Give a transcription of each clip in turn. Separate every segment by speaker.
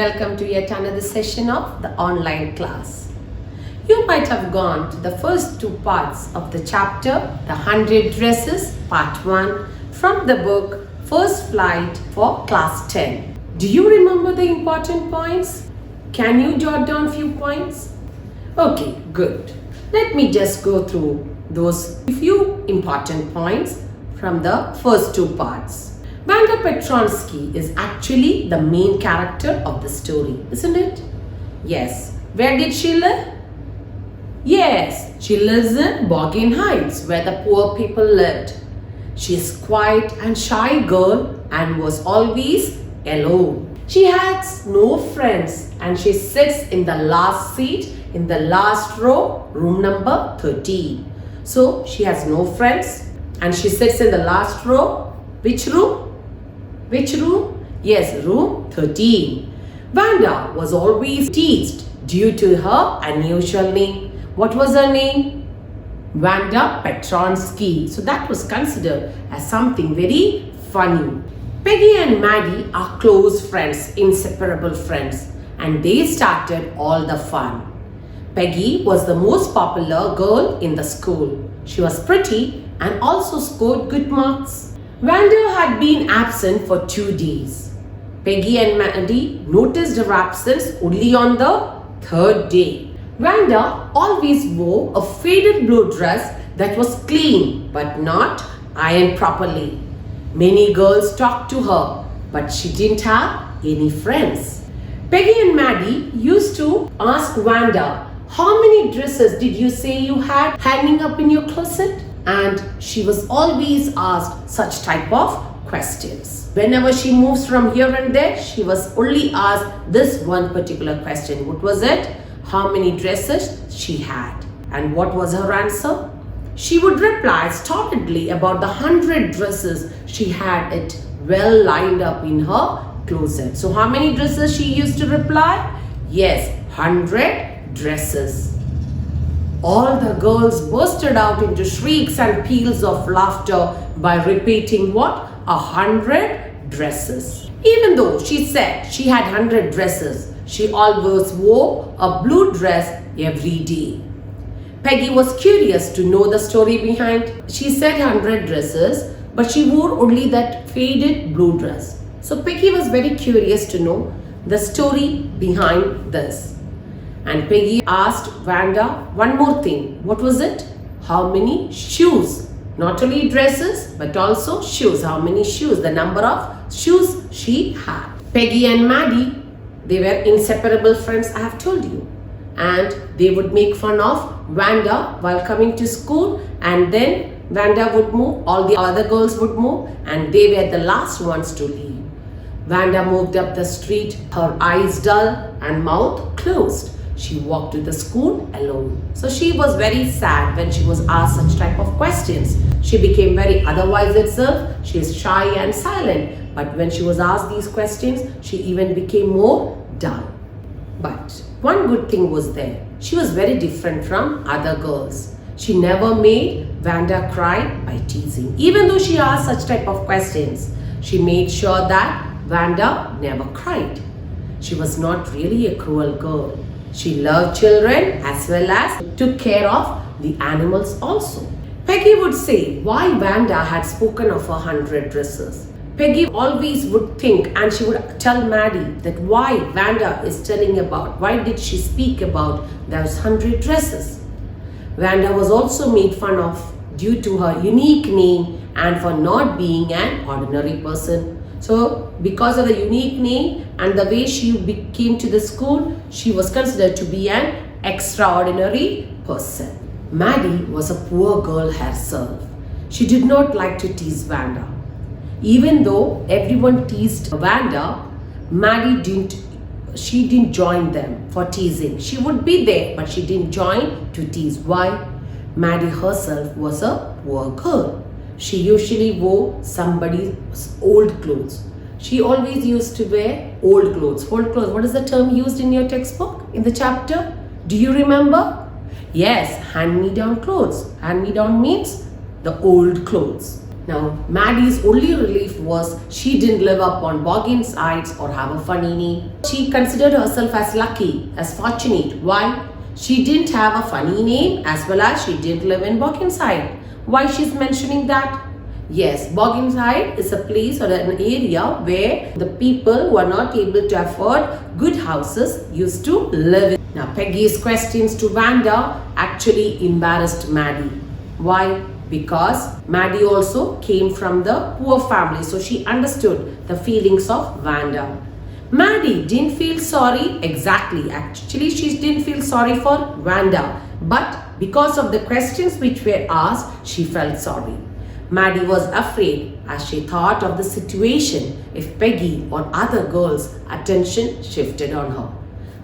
Speaker 1: welcome to yet another session of the online class. You might have gone to the first two parts of the chapter, the 100 Dresses, part 1, from the book First Flight for class 10. Do you remember the important points? Can you jot down few points? Okay, good. Let me just go through those few important points from the first two parts. Wanda Petronsky is actually the main character of the story, isn't it? Yes. Where did she live? Yes, she lives in Boggin Heights, where the poor people lived. She is quiet and shy girl and was always alone. She has no friends and she sits in the last seat in the last row, room number 13. So she has no friends and she sits in the last row. Which room? Which room? Yes, room 13. Wanda was always teased due to her unusual name. What was her name? Wanda Petronsky. So that was considered as something very funny. Peggy and Maddie are close friends, inseparable friends, and they started all the fun. Peggy was the most popular girl in the school. She was pretty and also scored good marks. Wanda had been absent for 2 days. Peggy and Maddie noticed her absence only on the 3rd day. Wanda always wore a faded blue dress that was clean but not ironed properly. Many girls talked to her, but she didn't have any friends. Peggy and Maddie used to ask Wanda, "How many dresses did you say you had hanging up in your closet?" And she was always asked such type of questions. Whenever she moves from here and there, she was only asked this one particular question. What was it? How many dresses she had. And what was her answer? She would reply stolidly about the 100 dresses she had it well lined up in her closet. So how many dresses she used to reply? Yes, 100 dresses. All the girls bursted out into shrieks and peals of laughter by repeating what? 100 dresses. Even though she said she had 100 dresses, she always wore a blue dress every day. Peggy was curious to know the story behind. She said 100 dresses, but she wore only that faded blue dress. So Peggy was very curious to know the story behind this. And Peggy asked Wanda one more thing. What was it? How many shoes? Not only dresses, but also shoes. How many shoes? The number of shoes she had. Peggy and Maddie, they were inseparable friends, I have told you. And they would make fun of Wanda while coming to school. And then Wanda would move, all the other girls would move, and they were the last ones to leave. Wanda moved up the street, her eyes dull and mouth closed. She walked to the school alone. So she was very sad when she was asked such type of questions. She became very otherwise itself. She is shy and silent. But when she was asked these questions, she even became more dull. But one good thing was there. She was very different from other girls. She never made Wanda cry by teasing. Even though she asked such type of questions, she made sure that Wanda never cried. She was not really a cruel girl. She loved children as well as took care of the animals also. Peggy would say why Wanda had spoken of 100 dresses. Peggy always would think and she would tell Maddie that why Wanda is telling about, why did she speak about those 100 dresses. Wanda was also made fun of due to her unique name and for not being an ordinary person. So because of the unique name and the way she came to the school, she was considered to be an extraordinary person. Maddie was a poor girl herself. She did not like to tease Wanda. Even though everyone teased Wanda, Maddie didn't join them for teasing. She would be there, but she didn't join to tease. Why? Maddie herself was a poor girl. She usually wore somebody's old clothes. She always used to wear old clothes. Old clothes, what is the term used in your textbook, in the chapter? Do you remember? Yes, hand-me-down clothes. Hand-me-down means the old clothes. Now, Maddie's only relief was she didn't live up on Boggin's sides or have a funny name. She considered herself as lucky, as fortunate. Why? She didn't have a funny name as well as she didn't live in Bogginside. Why she's mentioning that? Yes, Bogginside is a place or an area where the people who are not able to afford good houses used to live in. Now, Peggy's questions to Wanda actually embarrassed Maddie. Why? Because Maddie also came from the poor family, so she understood the feelings of Wanda. Maddie didn't feel sorry exactly. Actually, she didn't feel sorry for Wanda, but because of the questions which were asked, she felt sorry. Maddie was afraid as she thought of the situation if Peggy or other girls' attention shifted on her.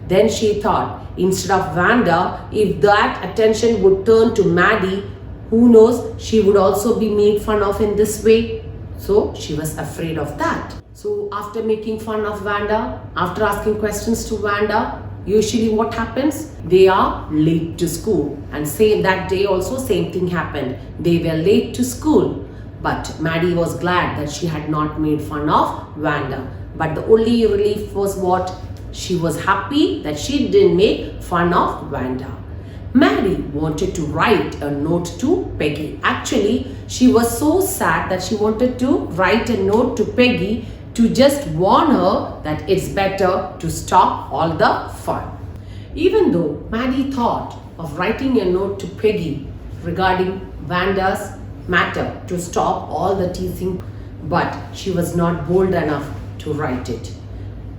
Speaker 1: Then she thought, instead of Wanda, if that attention would turn to Maddie, who knows, she would also be made fun of in this way. So she was afraid of that. So after making fun of Wanda, after asking questions to Wanda, usually what happens? They are late to school. And that day also same thing happened. They were late to school. But Maddie was glad that she had not made fun of Wanda. But the only relief was what? She was happy that she didn't make fun of Wanda. Maddie wanted to write a note to Peggy. Actually, she was so sad that she wanted to write a note to Peggy to just warn her that it's better to stop all the fun. Even though Maddie thought of writing a note to Peggy regarding Wanda's matter to stop all the teasing, but she was not bold enough to write it.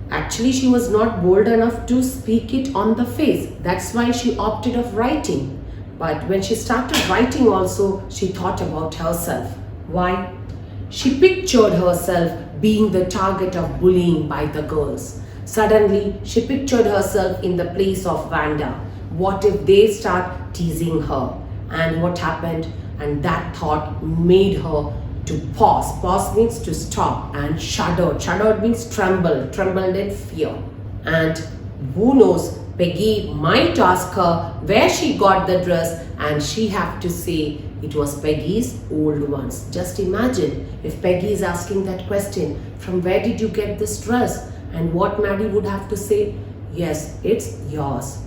Speaker 1: Actually, she was not bold enough to speak it on the face. That's why she opted of writing. But when she started writing also, she thought about herself. Why? She pictured herself being the target of bullying by the girls. Suddenly, she pictured herself in the place of Wanda. What if they start teasing her? And what happened? And that thought made her to pause. Pause means to stop, and shudder. Shuddered means tremble. Trembled in fear. And who knows, Peggy might ask her where she got the dress, and she have to say it was Peggy's old ones. Just imagine if Peggy is asking that question, from where did you get this dress? And what Maddie would have to say? Yes, it's yours.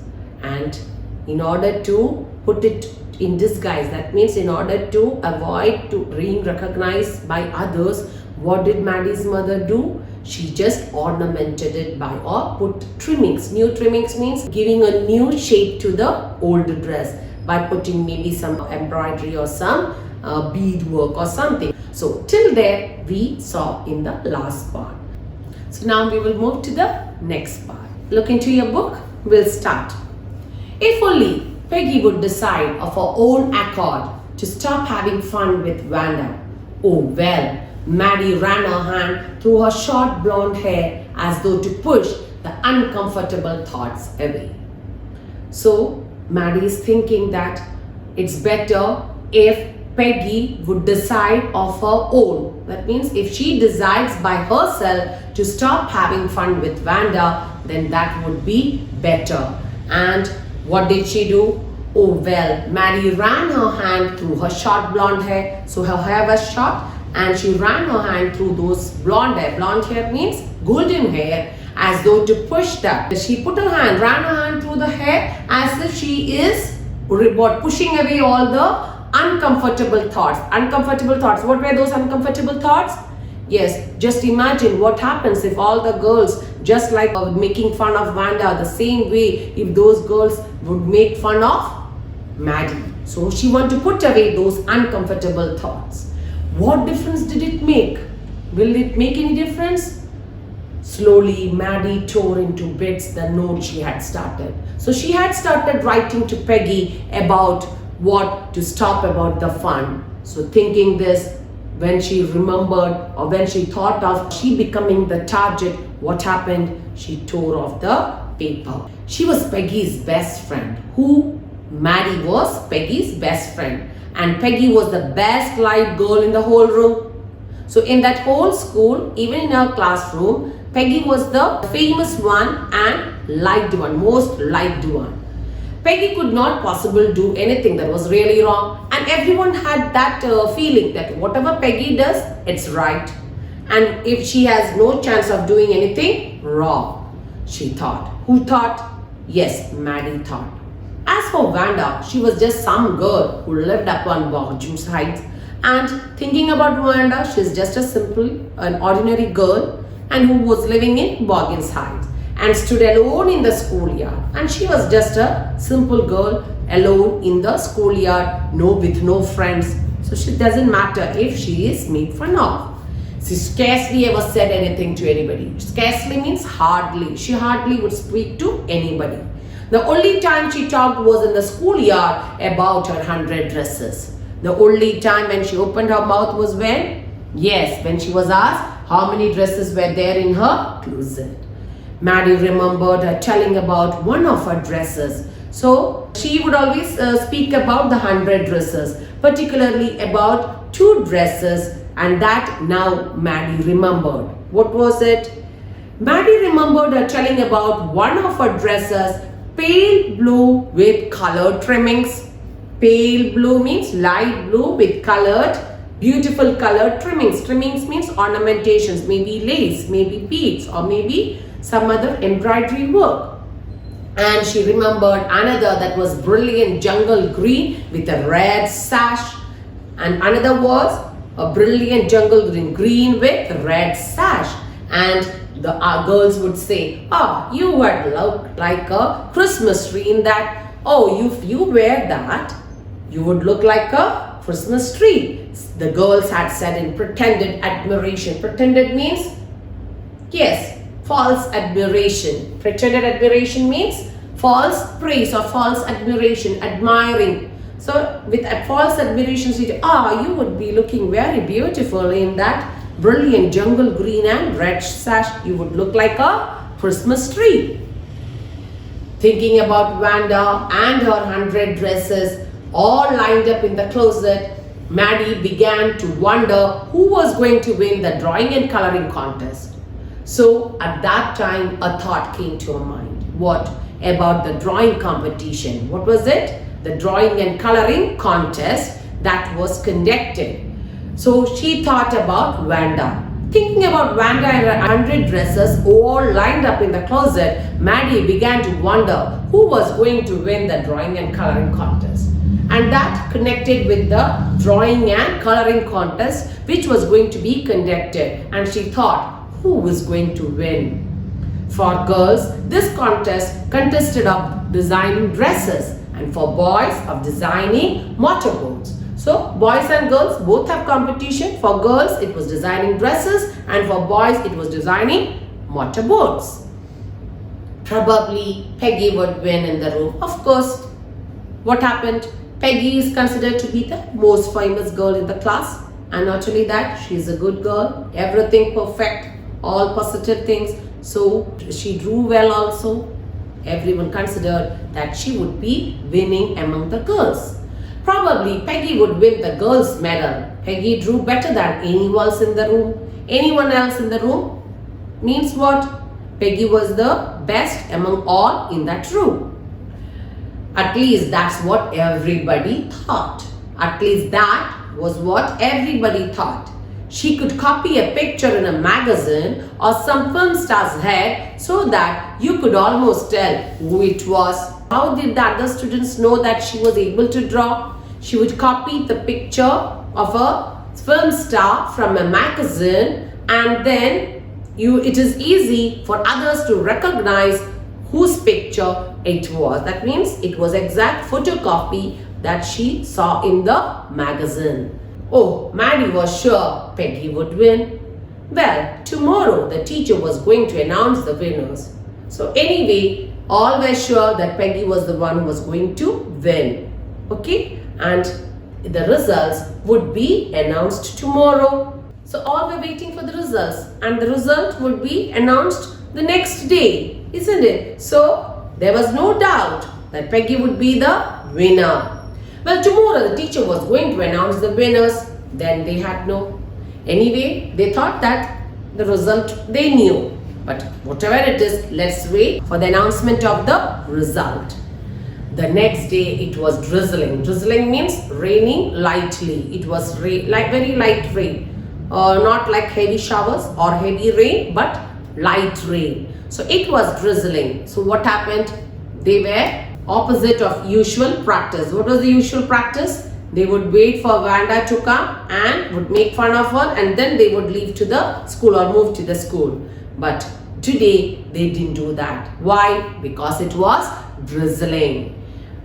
Speaker 1: And in order to put it in disguise, that means in order to avoid to being recognized by others, what did Maddie's mother do? She just ornamented it by or put trimmings. New trimmings means giving a new shape to the old dress by putting maybe some embroidery or some beadwork or something. So till there we saw in the last part. So now we will move to the next part. Look into your book. We'll start. If only Peggy would decide of her own accord to stop having fun with Wanda. Oh well, Maddie ran her hand through her short blonde hair as though to push the uncomfortable thoughts away. So Maddie is thinking that it's better if Peggy would decide of her own. That means if she decides by herself to stop having fun with Wanda, then that would be better. And what did she do? Oh well, Maddie ran her hand through her short blonde hair. So her hair was short and she ran her hand through those blonde hair. Blonde hair means golden hair, as though to push that. She put her hand, ran her hand through the hair as if she is pushing away all the uncomfortable thoughts. Uncomfortable thoughts. What were those uncomfortable thoughts? Yes, just imagine what happens if all the girls, just like making fun of Wanda, the same way if those girls would make fun of Maddie. So she wanted to put away those uncomfortable thoughts. What difference did it make? Will it make any difference? Slowly, Maddie tore into bits the note she had started. So she had started writing to Peggy about what to stop about the fun. So thinking this, when she remembered or when she thought of she becoming the target, what happened? She tore off the paper. She was Peggy's best friend. Who? Maddie was Peggy's best friend. And Peggy was the best liked girl in the whole room. So in that whole school, even in her classroom, Peggy was the famous one and liked one, most liked one. Peggy could not possibly do anything that was really wrong, and And everyone had that feeling that whatever Peggy does, it's right. And if she has no chance of doing anything wrong, she thought. Who thought? Yes, Maddie thought. As for Wanda, she was just some girl who lived up on Borju's Heights. And thinking about Wanda, she's just an ordinary girl and who was living in Boggins Heights and stood alone in the schoolyard. And she was just a simple girl alone in the schoolyard, with no friends. So it doesn't matter if she is made fun of. She scarcely ever said anything to anybody. Scarcely means hardly. She hardly would speak to anybody. The only time she talked was in the schoolyard about her 100 dresses. The only time when she opened her mouth was when? Yes, when she was asked how many dresses were there in her closet. Maddie remembered her telling about one of her dresses. So she would always speak about the 100 dresses, particularly about 2 dresses, and that now Maddie remembered. What was it? Maddie remembered her telling about one of her dresses, pale blue with colored trimmings. Pale blue means light blue with beautiful colored trimmings. Trimmings means ornamentations, maybe lace, maybe beads, or maybe some other embroidery work. And she remembered another that was brilliant jungle green with a red sash. And another was a brilliant jungle green with a red sash. And the girls would say, you would look like a Christmas tree in that. If you wear that, you would look like a Christmas tree. The girls had said in pretended admiration. Pretended means, yes, false admiration. Pretended admiration means false praise or false admiration, admiring. So with a false admiration, she said, you would be looking very beautiful in that brilliant jungle green and red sash. You would look like a Christmas tree. Thinking about Wanda and her 100 dresses all lined up in the closet, Maddie began to wonder who was going to win the drawing and coloring contest. So at that time, a thought came to her mind. What about the drawing competition? What was it? The drawing and coloring contest that was conducted. So she thought about Wanda. Thinking about Wanda and her 100 dresses all lined up in the closet, Maddie began to wonder who was going to win the drawing and coloring contest. And that connected with the drawing and coloring contest which was going to be conducted. And she thought, who was going to win? For girls, this contest consisted of designing dresses, and for boys of designing motorboats. So boys and girls both have competition. For girls it was designing dresses, and for boys it was designing motorboats. Probably Peggy would win in the room. Of course, what happened? Peggy is considered to be the most famous girl in the class, and not only that, she is a good girl, everything perfect, all positive things. So she drew well also. Everyone considered that she would be winning among the girls. Probably Peggy would win the girls' medal. Peggy drew better than anyone else in the room. Anyone else in the room means what? Peggy was the best among all in that room. At least that's what everybody thought. At least that was what everybody thought. She could copy a picture in a magazine or some film star's head so that you could almost tell who it was. How did the other students know that she was able to draw? She would copy the picture of a film star from a magazine, and then it is easy for others to recognize whose picture it was. That means it was exact photocopy that she saw in the magazine. Oh, Maddie was sure Peggy would win. Well, tomorrow the teacher was going to announce the winners. So anyway, all were sure that Peggy was the one who was going to win. Okay? And the results would be announced tomorrow. So all were waiting for the results, and the result would be announced the next day, isn't it? So there was no doubt that Peggy would be the winner. Well, tomorrow the teacher was going to announce the winners. Then they had no. Anyway, they thought that the result they knew. But whatever it is, let's wait for the announcement of the result. The next day it was drizzling. Drizzling means raining lightly. It was like very light rain. Not like heavy showers or heavy rain, but light rain. So it was drizzling. So what happened? They were opposite of usual practice. What was the usual practice? They would wait for Vanda to come and would make fun of her, and then they would leave to the school or move to the school. But today they didn't do that. Why? Because it was drizzling.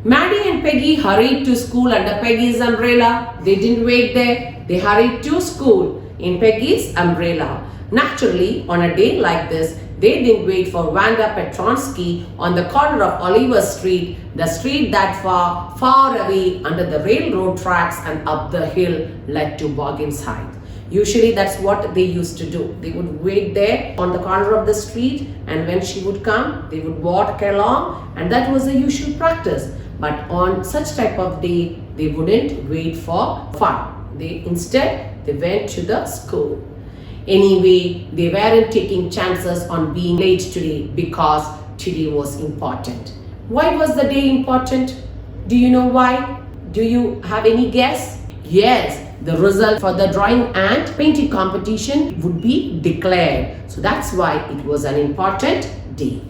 Speaker 1: Maddie and Peggy hurried to school under Peggy's umbrella. They didn't wait there. They hurried to school in Peggy's umbrella. Naturally, on a day like this, they didn't wait for Vanda Petronsky on the corner of Oliver Street, the street that far away under the railroad tracks and up the hill led to Boggin's Heights. Usually that's what they used to do. They would wait there on the corner of the street, and when she would come, they would walk along, and that was the usual practice. But on such type of day, they wouldn't wait for fun. Instead, they went to the school. Anyway, they weren't taking chances on being late today because today was important. Why was the day important? Do you know why? Do you have any guess? Yes, the result for the drawing and painting competition would be declared. So that's why it was an important day.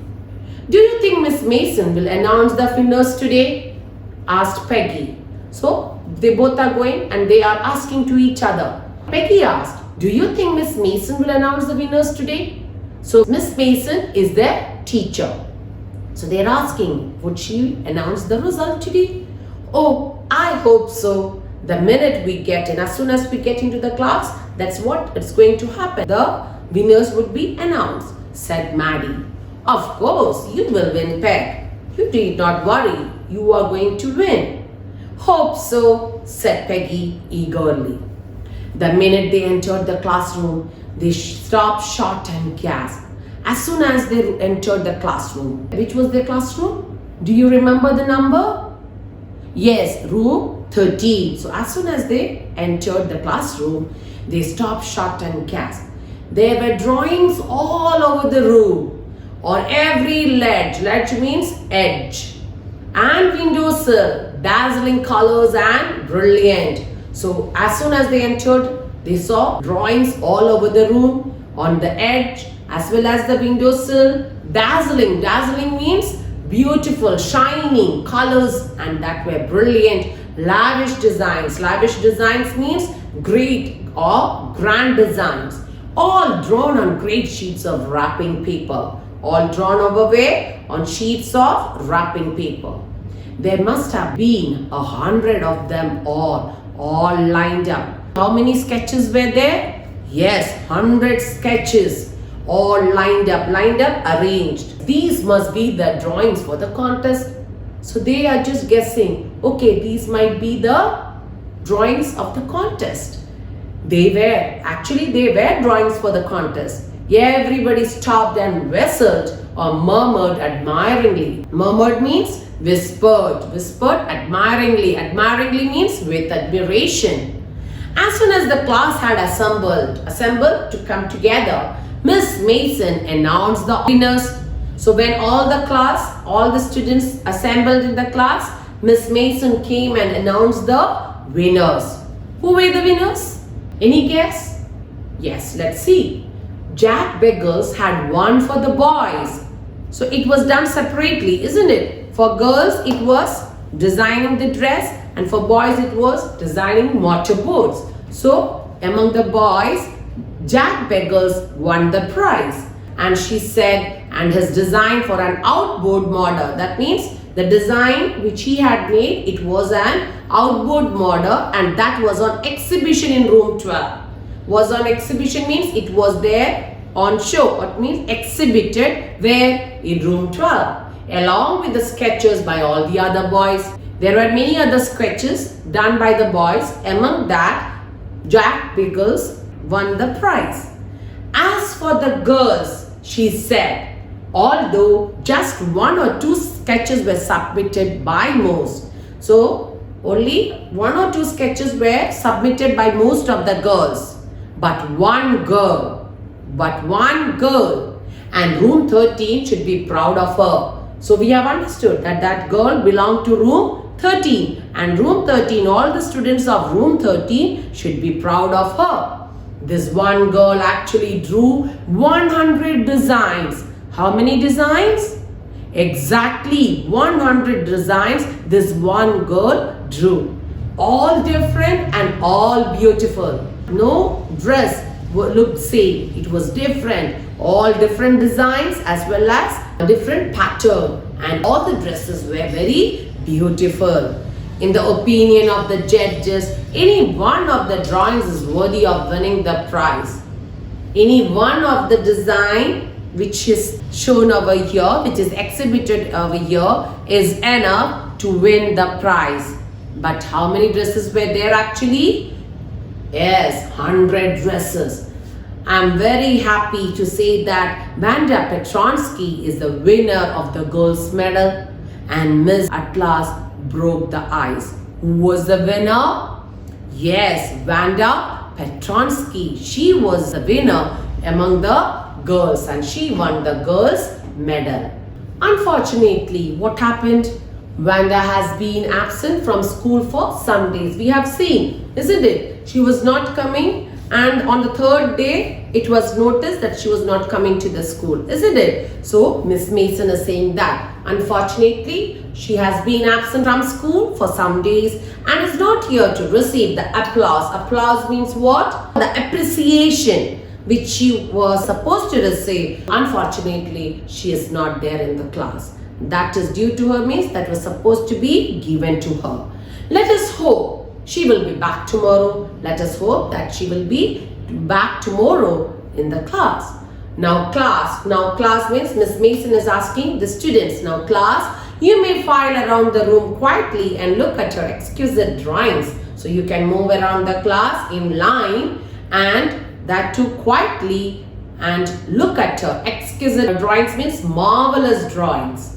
Speaker 1: Do you think Miss Mason will announce the winners today? Asked Peggy. So they both are going and they are asking to each other. Peggy asked, do you think Miss Mason will announce the winners today? So Miss Mason is their teacher. So they are asking, would she announce the result today? Oh, I hope so. The minute we get in, as soon as we get into the class, that's what it's going to happen. The winners would be announced, said Maddie. Of course, you will win, Peg. You need not worry. You are going to win. Hope so, said Peggy eagerly. The minute they entered the classroom, they stopped short and gasped. As soon as they entered the classroom, which was their classroom? Do you remember the number? Yes, room 13. So as soon as they entered the classroom, they stopped short and gasped. There were drawings all over the room. On every ledge means edge, and windowsill, dazzling colors and brilliant. So as soon as they entered, they saw drawings all over the room, on the edge as well as the windowsill. Dazzling. Dazzling means beautiful, shining colors, and that were brilliant. Lavish designs. Lavish designs means great or grand designs. All drawn on great sheets of wrapping paper. All drawn over where? On sheets of wrapping paper. There must have been 100 of them all lined up. How many sketches were there? Yes, 100 sketches, all lined up, arranged. These must be the drawings for the contest. So they are just guessing, okay, these might be the drawings of the contest. They were drawings for the contest. Everybody stopped and whistled or murmured admiringly. Murmured means whispered. Whispered admiringly. Admiringly means with admiration. As soon as the class had assembled to come together, Miss Mason announced the winners. So when all the students assembled in the class, Miss Mason came and announced the winners. Who were the winners? Any guess? Yes, let's see. Jack Biggles had won for the boys. So it was done separately, isn't it? For girls, it was designing the dress, and for boys, it was designing motorboats. So among the boys, Jack Biggles won the prize. And she said, and his design for an outboard model. That means the design which he had made, it was an outboard model, and that was on exhibition in room 12. Was on exhibition means it was there on show. It means exhibited where? In room 12. Along with the sketches by all the other boys. There were many other sketches done by the boys. Among that, Jack Biggles won the prize. As for the girls, she said, although just 1 or 2 sketches were submitted by most. So only 1 or 2 sketches were submitted by most of the girls. But one girl, and room 13 should be proud of her. So we have understood that that girl belonged to room 13, and room 13, all the students of room 13 should be proud of her. This one girl actually drew 100 designs. How many designs? Exactly 100 designs this one girl drew. All different and all beautiful. No dress looked same. It was different. All different designs as well as different pattern. And all the dresses were very beautiful. In the opinion of the judges, any one of the drawings is worthy of winning the prize. Any one of the design which is shown over here, which is exhibited over here, is enough to win the prize. But how many dresses were there actually? Yes, 100 dresses. I'm very happy to say that Vanda Petronsky is the winner of the girls' medal, and Miss at last broke the ice. Who was the winner? Yes, Vanda Petronsky. She was the winner among the girls and she won the girls' medal. Unfortunately, what happened? Vanda has been absent from school for some days. We have seen, isn't it? She was not coming, and on the third day, it was noticed that she was not coming to the school, isn't it? So, Miss Mason is saying that unfortunately, she has been absent from school for some days and is not here to receive the applause. Applause means what? The appreciation which she was supposed to receive. Unfortunately, she is not there in the class. That is due to her means that was supposed to be given to her. Let us hope she will be back tomorrow. Let us hope that she will be back tomorrow in the class. Now class means Miss Mason is asking the students, now class, you may file around the room quietly and look at her exquisite drawings. So you can move around the class in line, and that too quietly, and look at her exquisite drawings means marvelous drawings.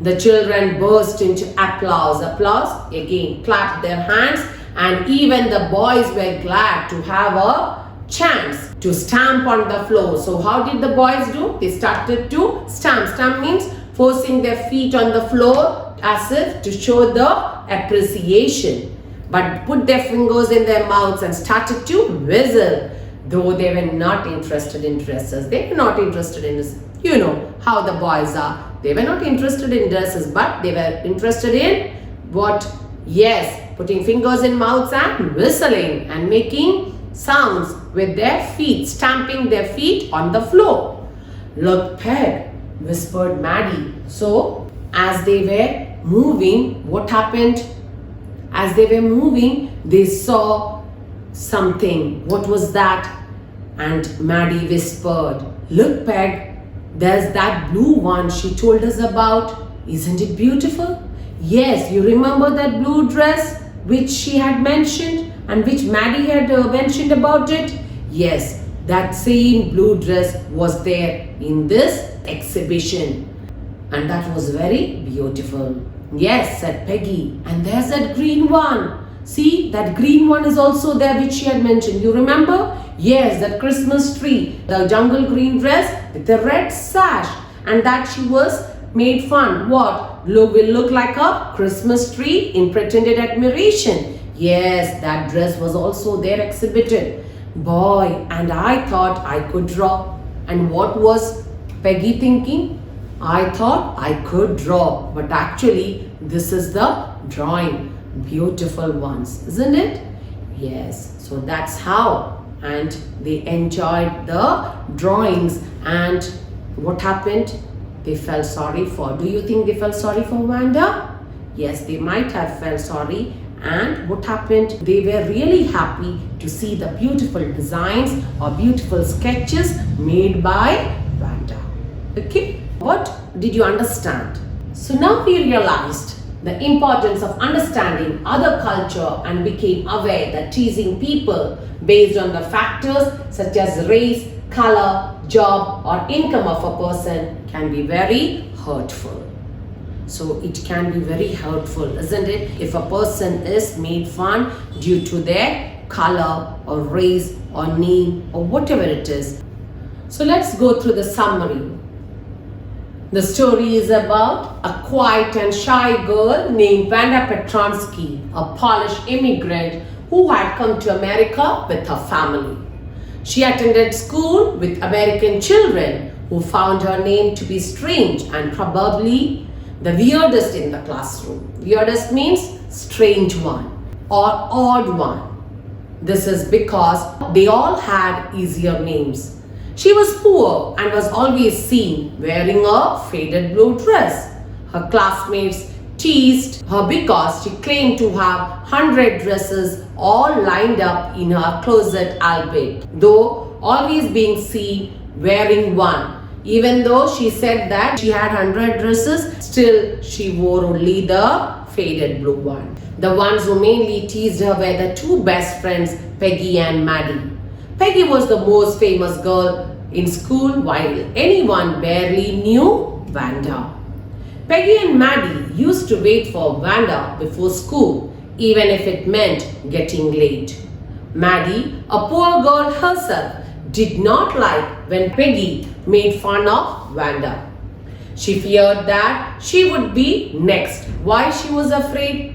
Speaker 1: The children burst into applause. Applause, again clapped their hands, and even the boys were glad to have a chance to stamp on the floor. So how did the boys do? They started to stamp. Stamp means forcing their feet on the floor as if to show the appreciation, but put their fingers in their mouths and started to whistle. Though they were not interested in dresses, they were not interested in this. You know how the boys are. They were not interested in dresses, but they were interested in what? Yes, putting fingers in mouths and whistling and making sounds with their feet, stamping their feet on the floor. Look, Peg, whispered Maddie. So, as they were moving, what happened? As they were moving, they saw something. What was that? And Maddie whispered, look, Peg, there's that blue one she told us about. Isn't it beautiful? Yes, you remember that blue dress which she had mentioned and which Maddie had mentioned about it? Yes, that same blue dress was there in this exhibition, and that was very beautiful. Yes, said Peggy, and there's that green one. See, that green one is also there which she had mentioned. You remember? Yes, that Christmas tree, the jungle green dress with the red sash, and that she was made fun. What? Will look like a Christmas tree in pretended admiration. Yes, that dress was also there exhibited. Boy, and I thought I could draw. And what was Peggy thinking? I thought I could draw, but actually this is the drawing. Beautiful ones, isn't it? Yes, so that's how. And they enjoyed the drawings, and what happened? They felt sorry for. Do you think they felt sorry for Wanda? Yes, they might have felt sorry. And what happened? They were really happy to see the beautiful designs or beautiful sketches made by Wanda. Okay, what did you understand? So now we realized the importance of understanding other culture and became aware that teasing people based on the factors such as race, color, job or income of a person can be very hurtful. So it can be very hurtful, isn't it? If a person is made fun due to their color or race or name or whatever it is. So let's go through the summary. The story is about a quiet and shy girl named Wanda Petronsky, a Polish immigrant who had come to America with her family. She attended school with American children who found her name to be strange and probably the weirdest in the classroom. Weirdest means strange one or odd one. This is because they all had easier names. She was poor and was always seen wearing a faded blue dress. Her classmates teased her because she claimed to have 100 dresses all lined up in her closet albeit, though always being seen wearing one. Even though she said that she had 100 dresses, still she wore only the faded blue one. The ones who mainly teased her were the two best friends, Peggy and Maddie. Peggy was the most famous girl in school while anyone barely knew Wanda. Peggy and Maddie used to wait for Wanda before school, even if it meant getting late. Maddie, a poor girl herself, did not like when Peggy made fun of Wanda. She feared that she would be next. Why she was afraid?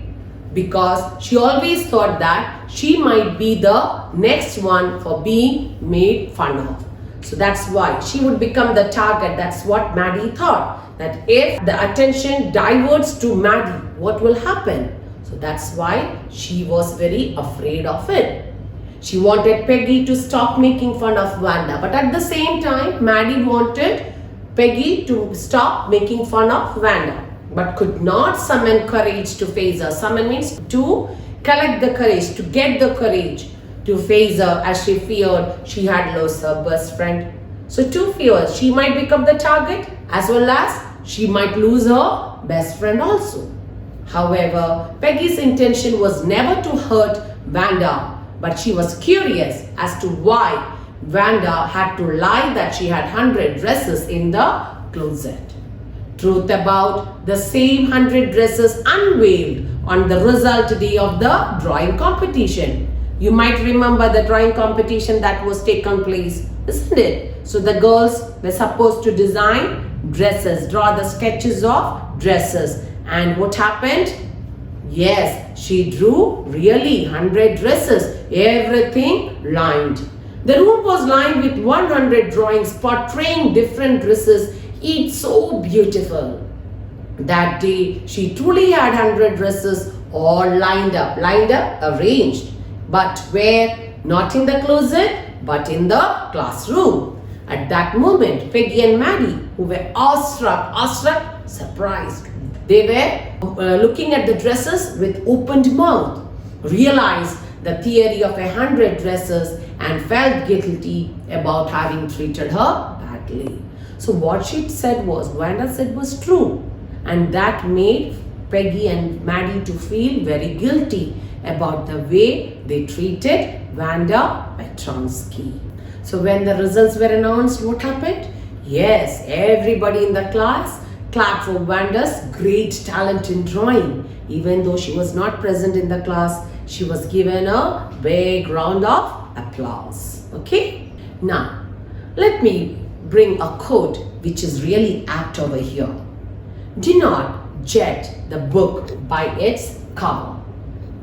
Speaker 1: Because she always thought that she might be the next one for being made fun of. So that's why she would become the target. That's what Maddie thought. That if the attention diverts to Maddie, what will happen? So that's why she was very afraid of it. She wanted Peggy to stop making fun of Wanda. But at the same time, Maddie wanted Peggy to stop making fun of Wanda, but could not summon courage to face her. Summon means to collect the courage, to get the courage to face her, as she feared she had lost her best friend. So two fears, she might become the target as well as she might lose her best friend also. However, Peggy's intention was never to hurt Wanda, but she was curious as to why Wanda had to lie that she had 100 dresses in the closet. Truth about the same 100 dresses unveiled on the result day of the drawing competition. You might remember the drawing competition that was taken place, isn't it? So the girls were supposed to design dresses, draw the sketches of dresses. And what happened? Yes, she drew really 100 dresses, everything lined. The room was lined with 100 drawings portraying different dresses, each so beautiful. That day, she truly had 100 dresses all lined up, arranged. But where? Not in the closet, but in the classroom. At that moment, Peggy and Maddie, who were awestruck, surprised. They were looking at the dresses with opened mouth, realized the theory of 100 dresses and felt guilty about having treated her badly. So what she said was, Wanda said was true. And that made Peggy and Maddie to feel very guilty about the way they treated Wanda Petronsky. So when the results were announced, what happened? Yes, everybody in the class clapped for Wanda's great talent in drawing. Even though she was not present in the class, she was given a big round of applause. Okay? Now, let me bring a quote which is really apt over here. Do not judge the book by its cover.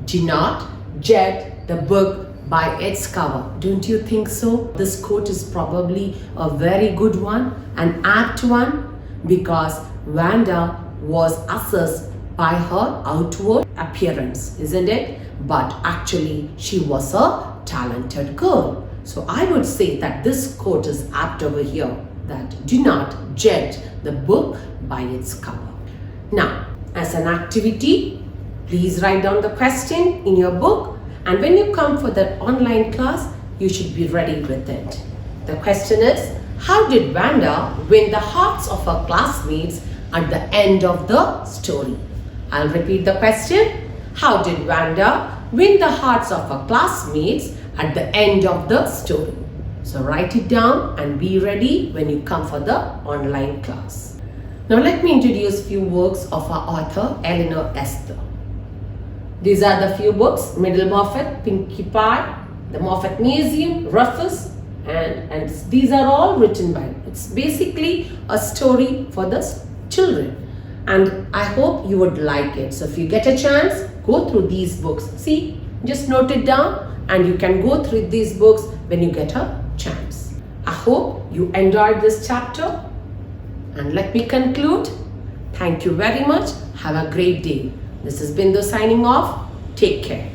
Speaker 1: Do not judge the book by its cover. Don't you think so? This quote is probably a very good one, an apt one, because Wanda was assessed by her outward appearance, isn't it? But actually, she was a talented girl. So I would say that this quote is apt over here, that do not judge the book by its cover. Now, as an activity, please write down the question in your book, and when you come for the online class, you should be ready with it. The question is, how did Wanda win the hearts of her classmates at the end of the story? I'll repeat the question. How did Wanda win the hearts of her classmates at the end of the story? So write it down and be ready when you come for the online class. Now let me introduce few works of our author, Eleanor Esther. These are the few books: Middle Moffat, Pinkie Pie, The Moffat Museum, Rufus, and these are all written by, it's basically a story for the children, and I hope you would like it. So if you get a chance, go through these books. See, just note it down and you can go through these books when you get a chance. I hope you enjoyed this chapter, and let me conclude. Thank you very much. Have a great day. This is Bindu signing off. Take care.